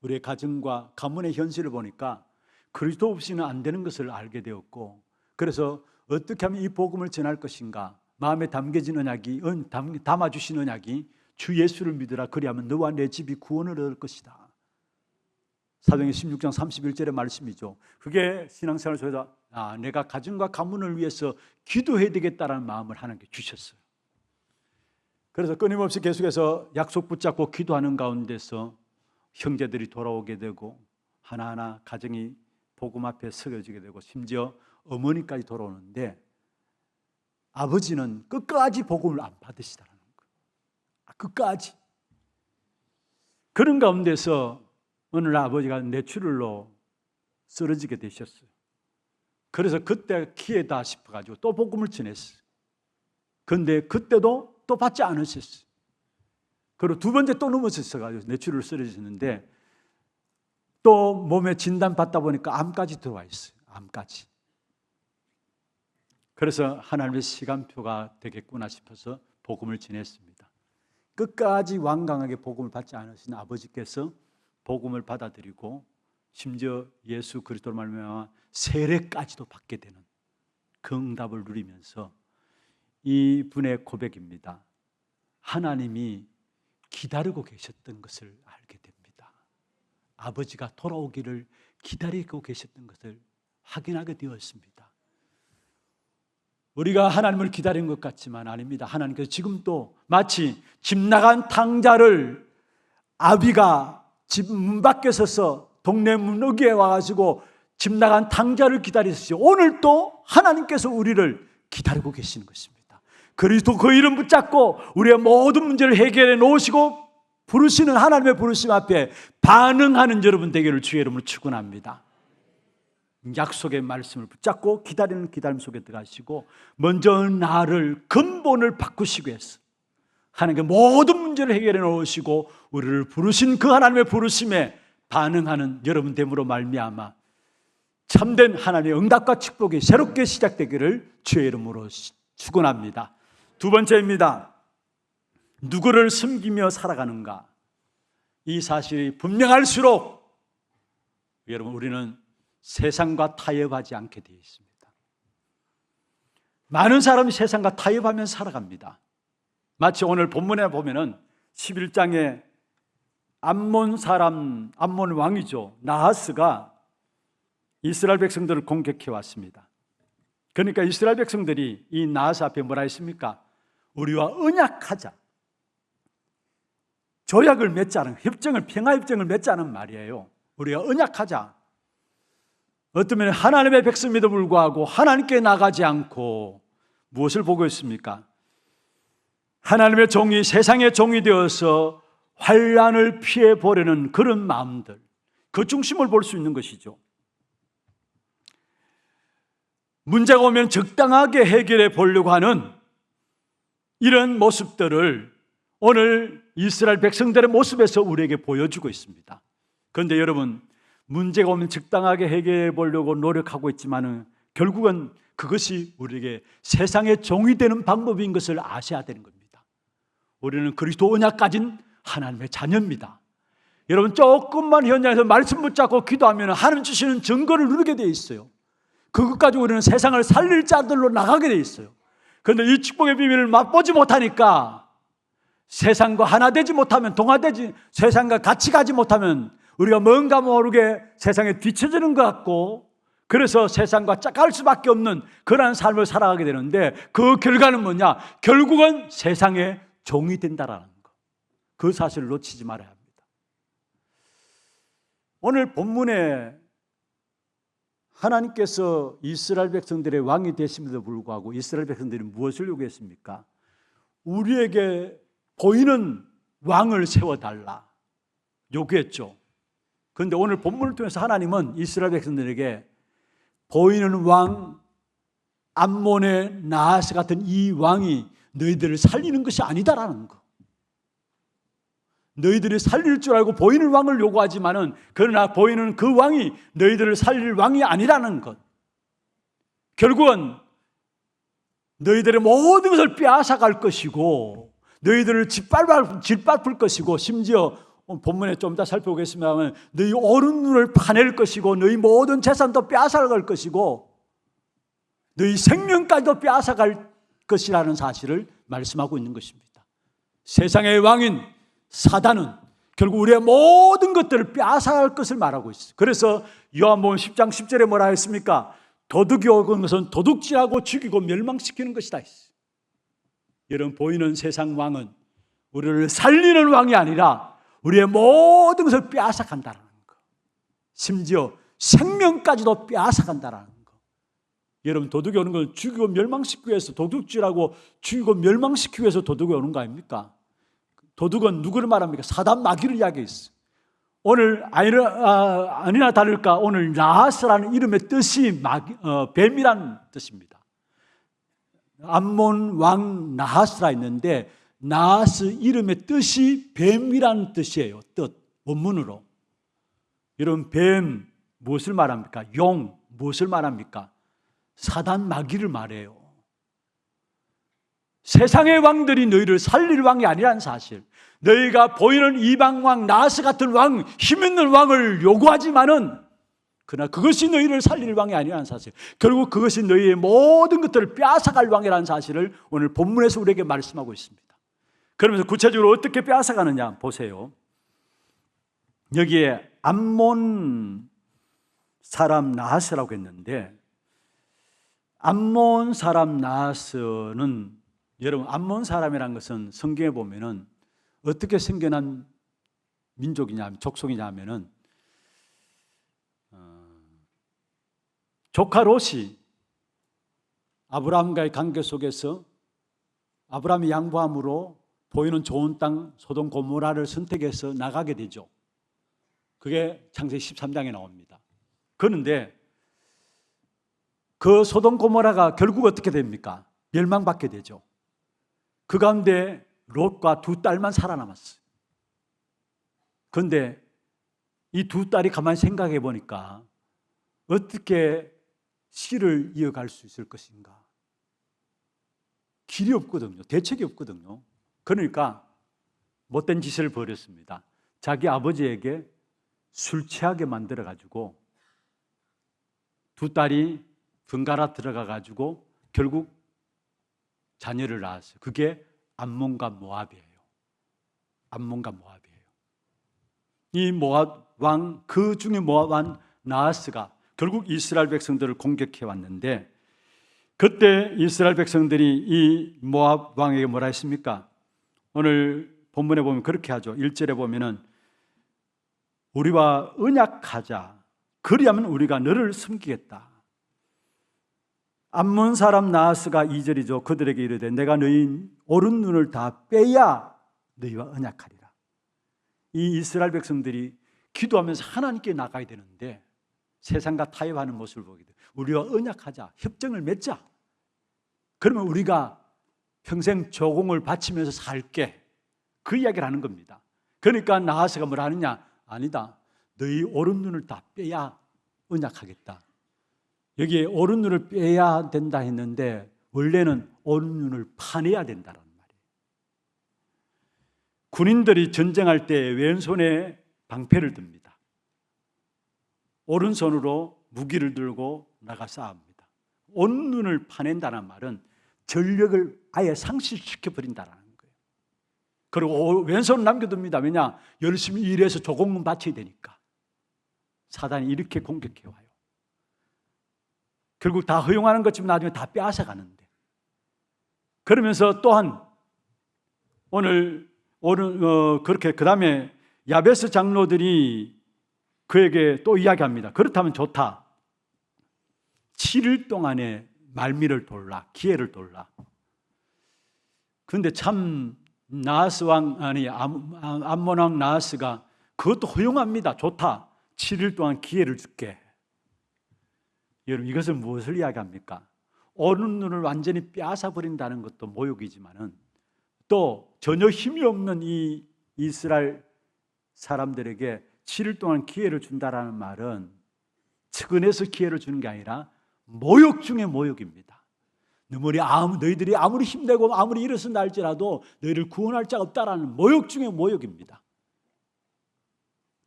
우리의 가정과 가문의 현실을 보니까 그리스도 없이는 안 되는 것을 알게 되었고, 그래서 어떻게 하면 이 복음을 전할 것인가, 마음에 담겨진 언약이, 담아주신 언약이 주 예수를 믿으라, 그리하면 너와 내 집이 구원을 얻을 것이다. 사도행전 16장 31절의 말씀이죠. 그게 신앙생활 속에서 내가 가정과 가문을 위해서 기도해야 되겠다라는 마음을 하나님께 주셨어요. 그래서 끊임없이 계속해서 약속 붙잡고 기도하는 가운데서 형제들이 돌아오게 되고 하나하나 가정이 복음 앞에 서겨지게 되고 심지어 어머니까지 돌아오는데 아버지는 끝까지 복음을 안 받으시다는 거예요. 끝까지. 그런 가운데서 어느 날 아버지가 뇌출혈로 쓰러지게 되셨어요. 그래서 그때 기회다 싶어가지고 또 복음을 전했어요. 그런데 그때도 또 받지 않으셨어요. 그리고 두 번째 또 넘어졌어가지고 뇌출혈로 쓰러지셨는데 또 몸에 진단 받다 보니까 암까지 들어와 있어요. 암까지. 그래서 하나님의 시간표가 되겠구나 싶어서 복음을 전했습니다. 끝까지 완강하게 복음을 받지 않으신 아버지께서 복음을 받아들이고 심지어 예수 그리스도로 말미암아 세례까지도 받게 되는 그 응답을 누리면서 이 분의 고백입니다. 하나님이 기다리고 계셨던 것을 알게 됩니다. 아버지가 돌아오기를 기다리고 계셨던 것을 확인하게 되었습니다. 우리가 하나님을 기다린 것 같지만 아닙니다. 하나님께서 지금 또 마치 집 나간 탕자를 아비가 집 문 밖에 서서 동네 문 어귀에 와가지고 집 나간 탕자를 기다리시죠. 오늘 또 하나님께서 우리를 기다리고 계시는 것입니다. 그리스도 그 이름 붙잡고 우리의 모든 문제를 해결해 놓으시고 부르시는 하나님의 부르심 앞에 반응하는 여러분 되기를 주의 이름으로 축원합니다. 약속의 말씀을 붙잡고 기다리는 기다림 속에 들어가시고 먼저 나를 근본을 바꾸시기 위해서 하나님께 모든 문제를 해결해 놓으시고 우리를 부르신 그 하나님의 부르심에 반응하는 여러분 됨으로 말미암아 참된 하나님의 응답과 축복이 새롭게 시작되기를 주의 이름으로 축원합니다. 두 번째입니다. 누구를 섬기며 살아가는가? 이 사실이 분명할수록 여러분 우리는 세상과 타협하지 않게 되어 있습니다. 많은 사람이 세상과 타협하며 살아갑니다. 마치 오늘 본문에 보면은 11장에 암몬 왕이죠. 나하스가 이스라엘 백성들을 공격해 왔습니다. 그러니까 이스라엘 백성들이 이 나하스 앞에 뭐라 했습니까? 우리와 언약하자, 조약을 맺자는, 평화협정을 맺자는 말이에요. 우리가 언약하자. 어쩌면 하나님의 백성임에도 불구하고 하나님께 나가지 않고 무엇을 보고 있습니까? 하나님의 종이 세상의 종이 되어서 환난을 피해 보려는 그런 마음들, 그 중심을 볼 수 있는 것이죠. 문제가 오면 적당하게 해결해 보려고 하는 이런 모습들을 오늘 이스라엘 백성들의 모습에서 우리에게 보여주고 있습니다. 그런데 여러분, 문제가 오면 적당하게 해결해 보려고 노력하고 있지만은 결국은 그것이 우리에게 세상의 종이 되는 방법인 것을 아셔야 되는 겁니다. 우리는 그리스도 언약 가진 하나님의 자녀입니다. 여러분, 조금만 현장에서 말씀 붙잡고 기도하면 하나님 주시는 증거를 누리게 되어 있어요. 그것 가지고 우리는 세상을 살릴 자들로 나가게 되어 있어요. 그런데 이 축복의 비밀을 맛보지 못하니까, 세상과 하나 되지 못하면, 세상과 같이 가지 못하면 우리가 뭔가 모르게 세상에 뒤처지는 것 같고, 그래서 세상과 짝갈 수밖에 없는 그러한 삶을 살아가게 되는데, 그 결과는 뭐냐? 결국은 세상의 종이 된다라는 것. 그 사실을 놓치지 말아야 합니다. 오늘 본문에 하나님께서 이스라엘 백성들의 왕이 되심에도 불구하고 이스라엘 백성들이 무엇을 요구했습니까? 우리에게 보이는 왕을 세워달라 요구했죠. 그런데 오늘 본문을 통해서 하나님은 이스라엘 백성들에게 보이는 왕, 암몬의 나하스 같은 이 왕이 너희들을 살리는 것이 아니다라는 거. 너희들이 살릴 줄 알고 보이는 왕을 요구하지만은, 그러나 보이는 그 왕이 너희들을 살릴 왕이 아니라는 것. 결국은 너희들의 모든 것을 빼앗아갈 것이고, 너희들을 짓밟을 것이고, 심지어 본문에 좀 이따 살펴보겠습니다만 너희 오른 눈을 파낼 것이고, 너희 모든 재산도 빼앗아갈 것이고, 너희 생명까지도 빼앗아갈 것이라는 사실을 말씀하고 있는 것입니다. 세상의 왕인 사단은 결국 우리의 모든 것들을 빼앗아갈 것을 말하고 있어요. 그래서 요한복음 10장 10절에 뭐라 했습니까? 도둑이 오는 것은 도둑질하고 죽이고 멸망시키는 것이다 했어요. 여러분, 보이는 세상 왕은 우리를 살리는 왕이 아니라 우리의 모든 것을 빼앗아간다는 거, 심지어 생명까지도 빼앗아간다는 거. 여러분, 도둑이 오는 건 죽이고 멸망시키기 위해서, 도둑질하고 죽이고 멸망시키기 위해서 도둑이 오는 거 아닙니까? 도둑은 누구를 말합니까? 사단 마귀를 이야기했어요. 오늘 아니나 다를까 오늘 나하스라는 이름의 뜻이 뱀이라는 뜻입니다. 암몬 왕 나하스라 있는데, 나하스 이름의 뜻이 뱀이라는 뜻이에요. 뜻, 원문으로. 여러분, 뱀 무엇을 말합니까? 용 무엇을 말합니까? 사단 마귀를 말해요. 세상의 왕들이 너희를 살릴 왕이 아니라는 사실, 너희가 보이는 이방왕 나하스 같은 왕, 힘있는 왕을 요구하지만은, 그러나 그것이 너희를 살릴 왕이 아니라는 사실, 결국 그것이 너희의 모든 것들을 빼앗아갈 왕이라는 사실을 오늘 본문에서 우리에게 말씀하고 있습니다. 그러면서 구체적으로 어떻게 빼앗아가느냐 보세요. 여기에 암몬 사람 나하스라고 했는데, 암몬 사람 나하스는, 여러분, 암몬 사람이라는 것은 성경에 보면은 어떻게 생겨난 민족이냐, 족속이냐 하면은, 조카 롯이 아브라함과의 관계 속에서 아브라함이 양보함으로 보이는 좋은 땅 소돔 고모라를 선택해서 나가게 되죠. 그게 창세기 13장에 나옵니다. 그런데 그 소돔 고모라가 결국 어떻게 됩니까? 멸망받게 되죠. 그 가운데 롯과 두 딸만 살아남았어요. 그런데 이 두 딸이 가만히 생각해 보니까 어떻게 시를 이어갈 수 있을 것인가? 길이 없거든요. 대책이 없거든요. 그러니까 못된 짓을 벌였습니다. 자기 아버지에게 술 취하게 만들어 가지고 두 딸이 번갈아 들어가 가지고 결국 자녀를 낳았어요. 그게 암몬과 모압이에요. 암몬과 모압이에요. 이 모압 왕, 그 중에 모압 왕 나하스가 결국 이스라엘 백성들을 공격해 왔는데, 그때 이스라엘 백성들이 이 모압 왕에게 뭐라 했습니까? 오늘 본문에 보면 그렇게 하죠. 1절에 보면은 우리와 언약하자. 그리하면 우리가 너를 섬기겠다. 암몬 사람 나하스가 2절이죠. 그들에게 이르되 내가 너희 오른 눈을 다 빼야 너희와 언약하리라. 이 이스라엘 백성들이 기도하면서 하나님께 나가야 되는데 세상과 타협하는 모습을 보게 돼. 우리와 언약하자. 협정을 맺자. 그러면 우리가 평생 조공을 바치면서 살게. 그 이야기를 하는 겁니다. 그러니까 나하스가 뭐라 하느냐? 아니다. 너희 오른 눈을 다 빼야 언약하겠다. 여기에 오른 눈을 빼야 된다 했는데 원래는 오른 눈을 파내야 된다는 말이에요. 군인들이 전쟁할 때 왼손에 방패를 듭니다. 오른손으로 무기를 들고 나가 싸웁니다. 온 눈을 파낸다는 말은 전력을 아예 상실시켜 버린다는 거예요. 그리고 왼손을 남겨둡니다. 왜냐? 열심히 일해서 조공은 바쳐야 되니까. 사단이 이렇게 공격해 와요. 결국 다 허용하는 것지만 나중에 다 빼앗아 가는데. 그러면서 또한 오늘 그렇게 그 다음에 야베스 장로들이 그에게 또 이야기합니다. 그렇다면 좋다. 7일 동안에 말미를 돌라, 기회를 돌라. 그런데 참 나하스 왕 아니 암몬 왕 나하스가 그것도 허용합니다. 좋다. 7일 동안 기회를 줄게. 여러분 이것은 무엇을 이야기합니까? 오른 눈을 완전히 빼앗아 버린다는 것도 모욕이지만은 또 전혀 힘이 없는 이 이스라엘 사람들에게 7일 동안 기회를 준다라는 말은 측은해서 기회를 주는 게 아니라 모욕 중에 모욕입니다. 너희들이 아무리 힘내고 아무리 일어선다 할지라도 너희를 구원할 자가 없다라는 모욕 중에 모욕입니다.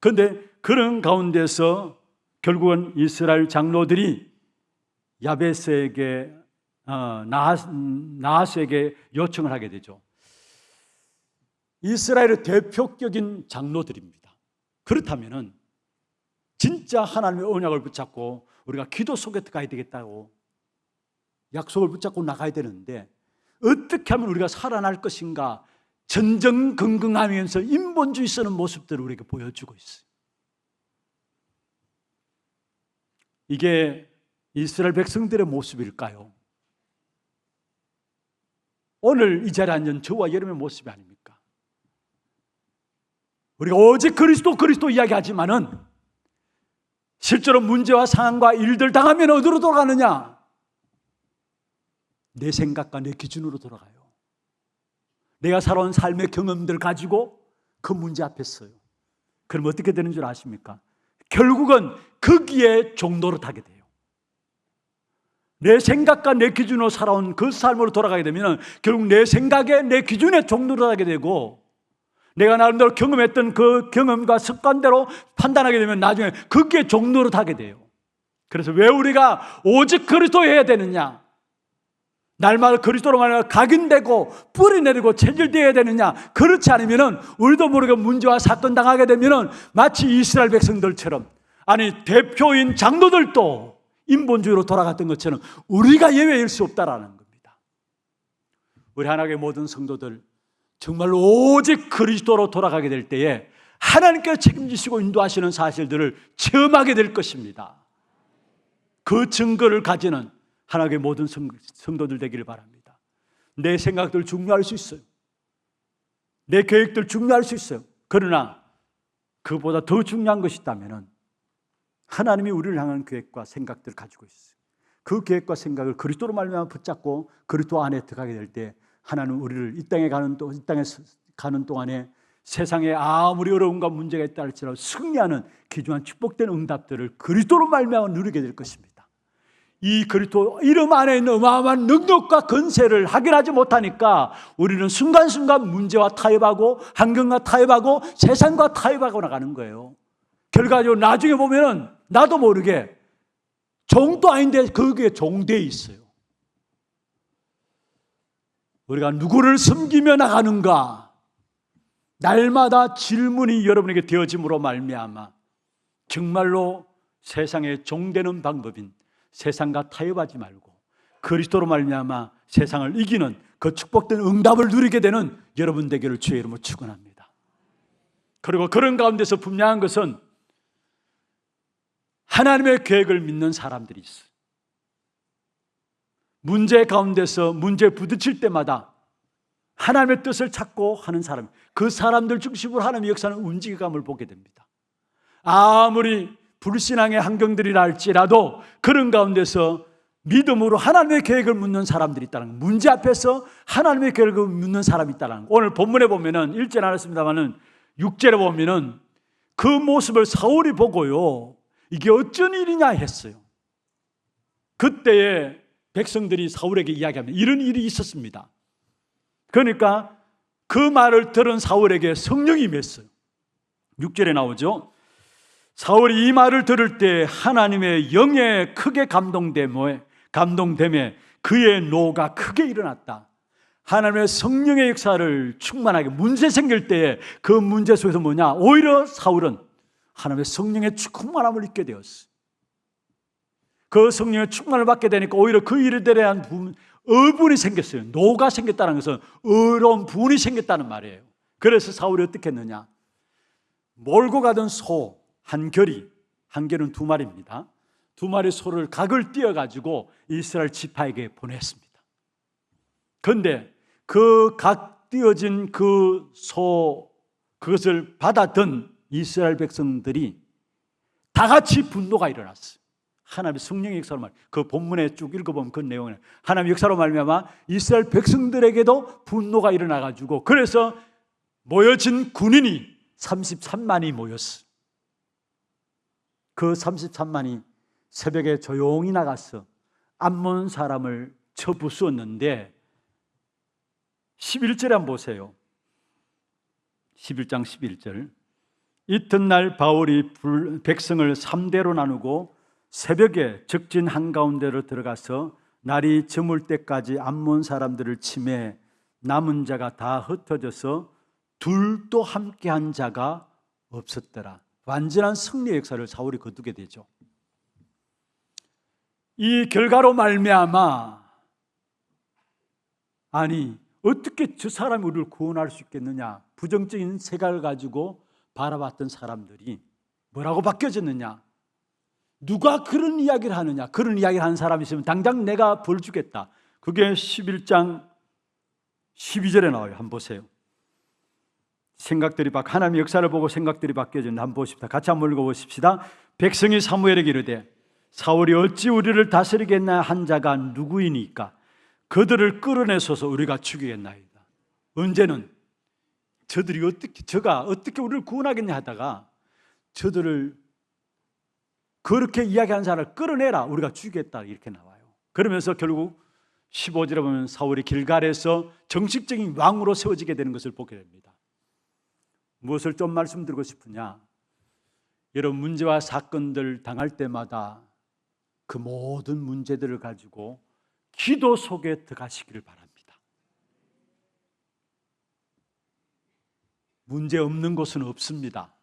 그런데 그런 가운데서 결국은 이스라엘 장로들이 야베스에게 나하스에게 요청을 하게 되죠. 이스라엘의 대표격인 장로들입니다. 그렇다면은 진짜 하나님의 언약을 붙잡고 우리가 기도 속에 들어가야 되겠다고 약속을 붙잡고 나가야 되는데 어떻게 하면 우리가 살아날 것인가 전전긍긍하면서 인본주의 쓰는 모습들을 우리에게 보여주고 있어요. 이게 이스라엘 백성들의 모습일까요? 오늘 이 자리에 앉은 저와 여러분의 모습이 아닙니까? 우리가 오직 그리스도 이야기하지만은 실제로 문제와 상황과 일들 당하면 어디로 돌아가느냐? 내 생각과 내 기준으로 돌아가요. 내가 살아온 삶의 경험들 가지고 그 문제 앞에 서요. 그럼 어떻게 되는 줄 아십니까? 결국은 거기에 종로를 타게 돼요. 내 생각과 내 기준으로 살아온 그 삶으로 돌아가게 되면 결국 내 생각에 내 기준에 종로를 타게 되고 내가 나름대로 경험했던 그 경험과 습관대로 판단하게 되면 나중에 거기에 종로를 타게 돼요. 그래서 왜 우리가 오직 그리스도여야 되느냐? 날마다 그리스도로 말하여 각인되고 뿌리 내리고 체질되어야 되느냐? 그렇지 않으면 우리도 모르게 문제와 사건 당하게 되면 마치 이스라엘 백성들처럼 아니 대표인 장로들도 인본주의로 돌아갔던 것처럼 우리가 예외일 수 없다라는 겁니다. 우리 하나님의 모든 성도들 정말로 오직 그리스도로 돌아가게 될 때에 하나님께서 책임지시고 인도하시는 사실들을 체험하게 될 것입니다. 그 증거를 가지는 하나님의 모든 성도들 되기를 바랍니다. 내 생각들 중요할 수 있어요. 내 계획들 중요할 수 있어요. 그러나 그보다 더 중요한 것이 있다면 하나님이 우리를 향한 계획과 생각들을 가지고 있어요. 그 계획과 생각을 그리스도로 말미암아 붙잡고 그리스도 안에 들어가게 될 때 하나님은 우리를 이 땅에 가는 동안에 세상에 아무리 어려움과 문제가 있다 할지라도 승리하는 귀중한 축복된 응답들을 그리스도로 말미암아 누리게 될 것입니다. 이 그리스도 이름 안에 있는 어마어마한 능력과 건세를 확인하지 못하니까 우리는 순간순간 문제와 타협하고 환경과 타협하고 세상과 타협하고 나가는 거예요. 결과적으로 나중에 보면은 나도 모르게 종도 아닌데 거기에 종되어 있어요. 우리가 누구를 섬기며 나가는가? 날마다 질문이 여러분에게 되어짐으로 말미암아 정말로 세상에 종되는 방법인 세상과 타협하지 말고 그리스도로 말미암아 세상을 이기는 그 축복된 응답을 누리게 되는 여러분 되기를 주의 이름으로 축원합니다. 그리고 그런 가운데서 분명한 것은 하나님의 계획을 믿는 사람들이 있어요. 문제 가운데서 문제 부딪힐 때마다 하나님의 뜻을 찾고 하는 사람, 그 사람들 중심으로 하나님의 역사는 움직임을 보게 됩니다. 아무리 불신앙의 환경들이라 할지라도 그런 가운데서 믿음으로 하나님의 계획을 묻는 사람들이 있다는 거, 문제 앞에서 하나님의 계획을 묻는 사람이 있다는 거. 오늘 본문에 보면은 1절에 안 했습니다만은 6절에 보면은 그 모습을 사울이 보고요, 이게 어쩐 일이냐 했어요. 그때에 백성들이 사울에게 이야기합니다. 이런 일이 있었습니다. 그러니까 그 말을 들은 사울에게 성령이 임했어요. 6절에 나오죠. 사울이 이 말을 들을 때 하나님의 영에 크게 감동됨에 그의 노가 크게 일어났다. 하나님의 성령의 역사를 충만하게 문제 생길 때에 그 문제 속에서 뭐냐? 오히려 사울은 하나님의 성령의 충만함을 잊게 되었어. 그 성령의 충만을 받게 되니까 오히려 그 일에 대한 의분이 생겼어요. 노가 생겼다는 것은 의로운 분이 생겼다는 말이에요. 그래서 사울이 어떻게 했느냐? 몰고 가던 소 한 결은 두 마리입니다. 두 마리 소를 각을 띄어가지고 이스라엘 지파에게 보냈습니다. 그런데 그 각 띄어진 그 소, 그것을 받아든 이스라엘 백성들이 다 같이 분노가 일어났어요. 하나님의 성령의 역사로 그 본문에 쭉 읽어보면 그 내용을 하나님의 역사로 말미암아 이스라엘 백성들에게도 분노가 일어나가지고 그래서 모여진 군인이 33만이 모였어요. 그 33만이 새벽에 조용히 나가서 암몬 사람을 쳐 부수었는데 11절에 한번 보세요. 11장 11절. 이튿날 바울이 백성을 3대로 나누고 새벽에 적진 한가운데로 들어가서 날이 저물 때까지 암몬 사람들을 치매 남은 자가 다 흩어져서 둘도 함께한 자가 없었더라. 완전한 승리의 역사를 사울이 거두게 되죠. 이 결과로 말미암아 아니 어떻게 저 사람이 우리를 구원할 수 있겠느냐, 부정적인 생각을 가지고 바라봤던 사람들이 뭐라고 바뀌어졌느냐, 누가 그런 이야기를 하느냐, 그런 이야기를 하는 사람이 있으면 당장 내가 벌 주겠다. 그게 11장 12절에 나와요. 한번 보세요. 생각들이 하나님의 역사를 보고 생각들이 바뀌어진다. 한번 보십시다. 같이 한번 읽어보십시다. 백성이 사무엘에게 이르되 사울이 어찌 우리를 다스리겠나 한 자가 누구이니까 그들을 끌어내소서 우리가 죽이겠나이다. 언제는 저가 어떻게 우리를 구원하겠냐 하다가 저들을 그렇게 이야기하는 사람을 끌어내라, 우리가 죽이겠다, 이렇게 나와요. 그러면서 결국 15절에 보면 사울이 길갈에서 정식적인 왕으로 세워지게 되는 것을 보게 됩니다. 무엇을 좀 말씀드리고 싶으냐, 여러분 문제와 사건들 당할 때마다 그 모든 문제들을 가지고 기도 속에 들어가시기를 바랍니다. 문제 없는 곳은 없습니다.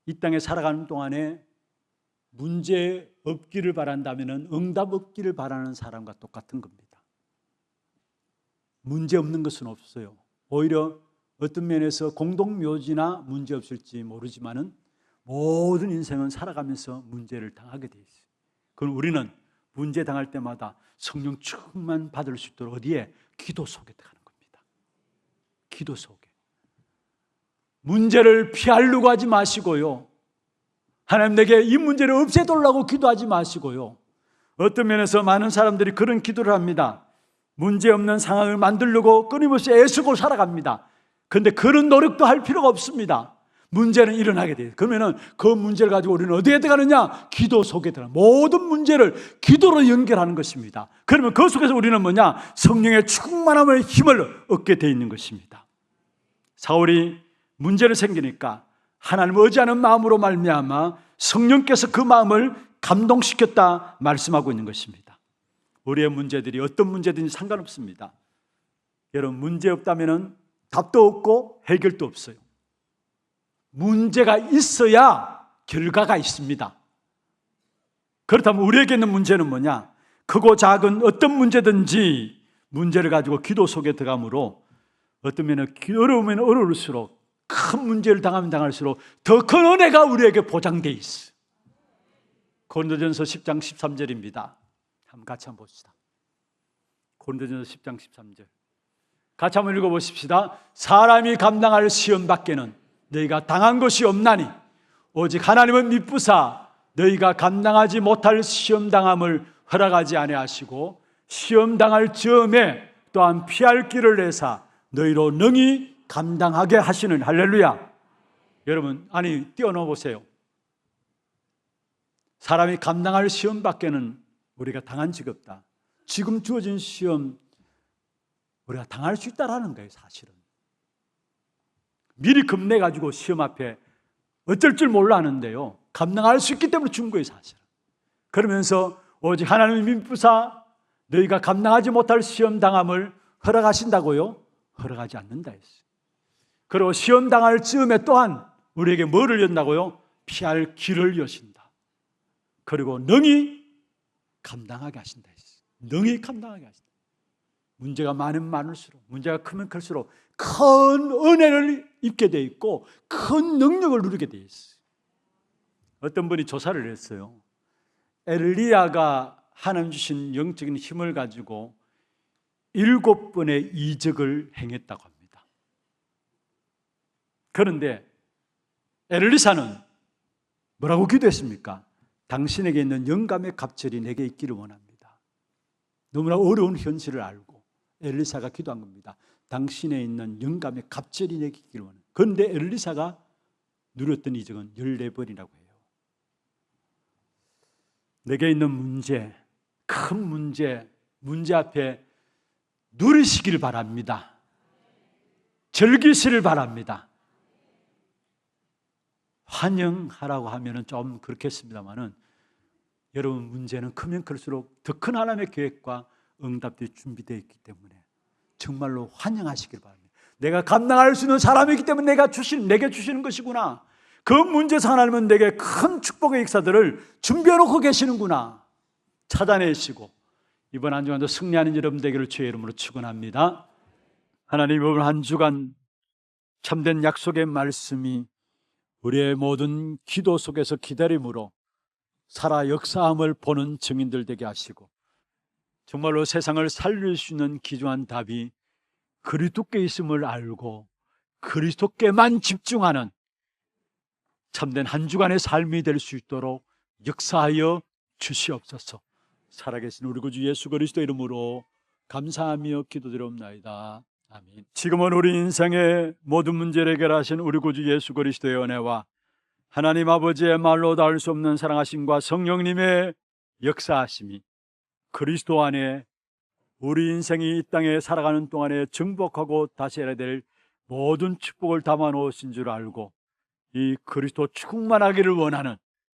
이 땅에 살아가는 동안에 문제 없기를 바란다면 응답 없기를 바라는 사람과 똑같은 겁니다. 문제 없는 것은 없어요. 오히려 어떤 면에서 공동묘지나 문제 없을지 모르지만은 모든 인생은 살아가면서 문제를 당하게 돼 있어요. 그럼 우리는 문제 당할 때마다 성령 충만 받을 수 있도록 어디에? 기도 속에 들어가는 겁니다. 기도 속에. 문제를 피하려고 하지 마시고요, 하나님 내게 이 문제를 없애달라고 기도하지 마시고요, 어떤 면에서 많은 사람들이 그런 기도를 합니다. 문제 없는 상황을 만들려고 끊임없이 애쓰고 살아갑니다. 그런데 그런 노력도 할 필요가 없습니다. 문제는 일어나게 돼요. 그러면 그 문제를 가지고 우리는 어디에 들어가느냐? 기도 속에 들어가. 모든 문제를 기도로 연결하는 것입니다. 그러면 그 속에서 우리는 뭐냐? 성령의 충만함의 힘을 얻게 되어 있는 것입니다. 사울이 문제를 생기니까 하나님을 의지하는 마음으로 말미암아 성령께서 그 마음을 감동시켰다 말씀하고 있는 것입니다. 우리의 문제들이 어떤 문제든지 상관없습니다. 여러분 문제 없다면 답도 없고 해결도 없어요. 문제가 있어야 결과가 있습니다. 그렇다면 우리에게 있는 문제는 뭐냐? 크고 작은 어떤 문제든지 문제를 가지고 기도 속에 들어가므로 어떤 면은 어려우면 어려울수록 큰 문제를 당하면 당할수록 더 큰 은혜가 우리에게 보장되어 있어. 고린도전서 10장 13절입니다. 한번 같이 한번 봅시다. 고린도전서 10장 13절. 같이 한번 읽어보십시다. 사람이 감당할 시험 밖에는 너희가 당한 것이 없나니 오직 하나님은 미쁘사 너희가 감당하지 못할 시험 당함을 허락하지 아니하시고 시험 당할 즈음에 또한 피할 길을 내사 너희로 능히 감당하게 하시는. 할렐루야. 여러분, 아니 띄워넣어 보세요. 사람이 감당할 시험 밖에는 우리가 당한 적이 없다. 지금 주어진 시험 우리가 당할 수 있다라는 거예요. 사실은 미리 겁내가지고 시험 앞에 어쩔 줄 몰라 하는데요, 감당할 수 있기 때문에 준 거예요. 사실은. 그러면서 오직 하나님의 미쁘사 너희가 감당하지 못할 시험 당함을 허락하신다고요? 허락하지 않는다 했어요. 그리고 시험 당할 즈음에 또한 우리에게 뭐를 연다고요? 피할 길을 여신다. 그리고 능히 감당하게 하신다 했어요. 능히 감당하게 하신다. 문제가 많으면 많을수록, 문제가 크면 클수록 큰 은혜를 입게 돼 있고 큰 능력을 누리게 돼 있어요. 어떤 분이 조사를 했어요. 엘리야가 하나님 주신 영적인 힘을 가지고 7번의 이적을 행했다고 합니다. 그런데 엘리사는 뭐라고 기도했습니까? 당신에게 있는 영감의 갑절이 내게 있기를 원합니다. 너무나 어려운 현실을 알고 엘리사가 기도한 겁니다. 당신에 있는 영감의 갑절이 내게 있기를 원합니다. 그런데 엘리사가 누렸던 이적은 14번이라고 해요. 내게 있는 문제, 큰 문제 앞에 누리시기를 바랍니다. 즐기시를 바랍니다. 환영하라고 하면은 좀 그렇겠습니다만은 여러분, 문제는 크면 클수록 더 큰 하나님의 계획과 응답들이 준비되어 있기 때문에 정말로 환영하시길 바랍니다. 내가 감당할 수 있는 사람이기 때문에 내게 주시는 것이구나. 그 문제에서 하나님은 내게 큰 축복의 역사들을 준비해 놓고 계시는구나 찾아내시고, 이번 한 주간도 승리하는 여러분 되기를 주의 이름으로 축원합니다. 하나님, 이번 한 주간 참된 약속의 말씀이 우리의 모든 기도 속에서 기다림으로 살아 역사함을 보는 증인들 되게 하시고, 정말로 세상을 살릴 수 있는 귀중한 답이 그리스도께 있음을 알고 그리스도께만 집중하는 참된 한 주간의 삶이 될 수 있도록 역사하여 주시옵소서. 살아계신 우리 구주 예수 그리스도 이름으로 감사하며 기도드리옵나이다. 아멘. 지금은 우리 인생의 모든 문제를 해결하신 우리 구주 예수 그리스도의 은혜와 하나님 아버지의 말로 닿을 수 없는 사랑하심과 성령님의 역사하심이 그리스도 안에 우리 인생이 이 땅에 살아가는 동안에 정복하고 다스려야 될 모든 축복을 담아 놓으신 줄 알고 이 그리스도 충만하기를 원하는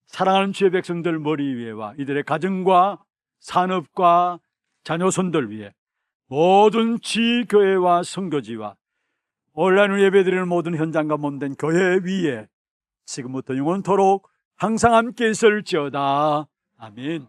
사랑하는 주의 백성들 머리 위에와 이들의 가정과 산업과 자녀손들 위에 모든 지교회와 선교지와 온라인으로 예배드리는 모든 현장과 몸된 교회 위에 지금부터 영원토록 항상 함께 있을지어다. 아멘.